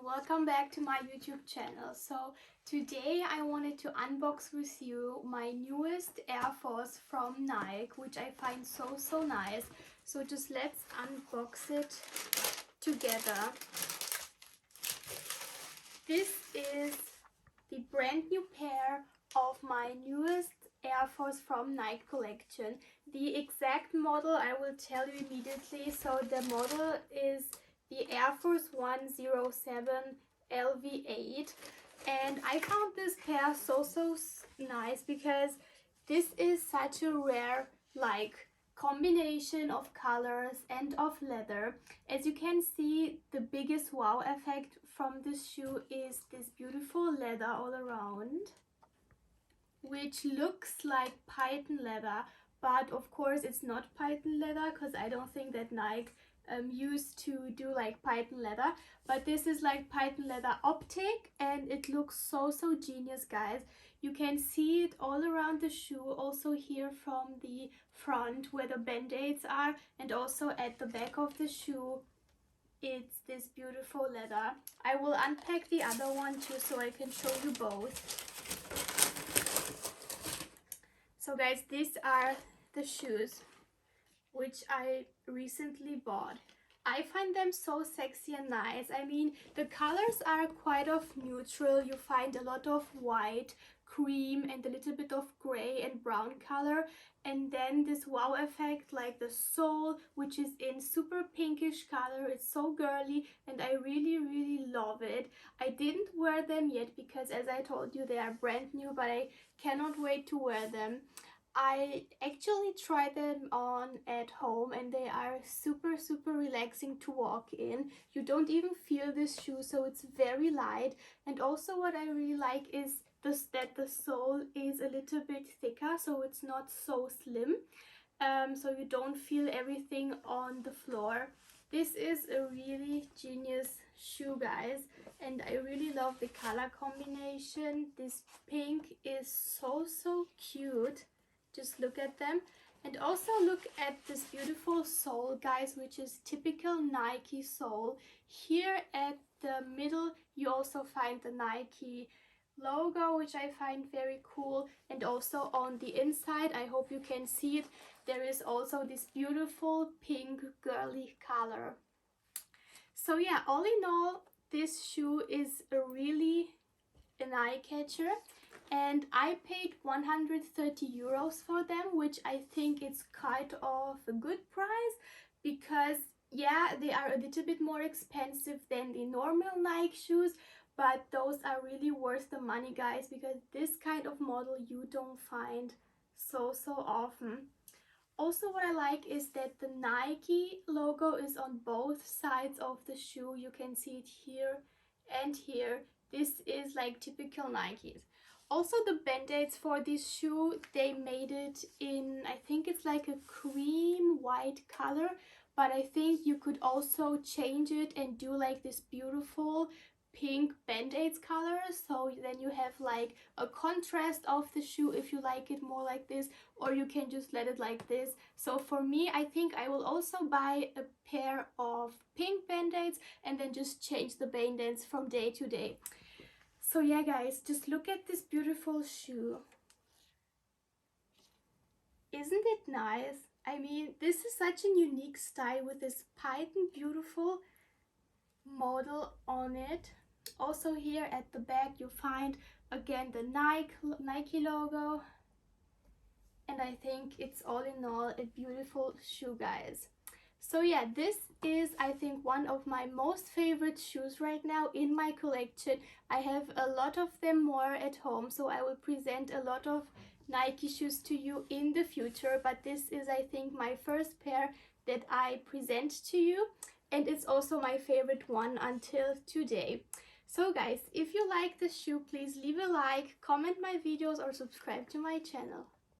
welcome back to my YouTube channel. So today I wanted to unbox with you my newest Air Force from Nike, which I find so nice. So just let's unbox it together. This is the brand new pair of my newest Air Force from Nike collection. The exact model I will tell you immediately. So the model is the Air Force 107 LV8, and I found this pair so nice because this is such a rare combination of colors and of leather. As you can see, the biggest wow effect from this shoe is this beautiful leather all around, which looks like python leather, but of course it's not python leather because I don't think that Nike used to do like python leather, but this is like python leather optic, and it looks so genius, guys. You can see it all around the shoe, also here from the front where the band-aids are, and also at the back of the shoe. It's this beautiful leather. I will unpack the other one too so I can show you both. So guys, these are the shoes which I recently bought. I find them so sexy and nice. I mean, the colors are quite of neutral. You find a lot of white, cream, and a little bit of gray and brown color, and then this wow effect like the sole, which is in super pinkish color. It's so girly and I really love it. I didn't wear them yet because, as I told you, they are brand new, but I cannot wait to wear them. I actually tried them on at home and they are super relaxing to walk in. You don't even feel this shoe, so it's very light. And also what I really like is that the sole is a little bit thicker, so it's not so slim, so you don't feel everything on the floor. This is a really genius shoe, guys, and I really love the color combination. This pink is so cute. Just look at them, and also look at this beautiful sole, guys, which is typical Nike sole. Here at the middle you also find the Nike logo, which I find very cool, and also on the inside, I hope you can see it, there is also this beautiful pink girly color. So yeah, all in all, this shoe is really an eye catcher, and I paid 130 euros for them, which I think it's kind of a good price because yeah, they are a little bit more expensive than the normal Nike shoes, but those are really worth the money, guys, because this kind of model you don't find so often. Also, what I like is that the Nike logo is on both sides of the shoe. You can see it here and here. This is like typical Nikes. Also, the band-aids for this shoe, they made it in, I think it's like a cream white color, but I think you could also change it and do like this beautiful pink band-aids color, so then you have like a contrast of the shoe if you like it more like this, or you can just let it like this. So for me, I think I will also buy a pair of pink band-aids and then just change the band-aids from day to day. So yeah, guys, just look at this beautiful shoe. Isn't it nice? I mean, this is such a unique style with this python beautiful model on it. Also here at the back you find again the Nike logo, and I think it's all in all a beautiful shoe, guys. So yeah, this is, I think, one of my most favorite shoes right now in my collection. I have a lot of them more at home, so I will present a lot of Nike shoes to you in the future, but this is, I think, my first pair that I present to you, and it's also my favorite one until today. So guys, if you like this shoe, please leave a like, comment my videos, or subscribe to my channel.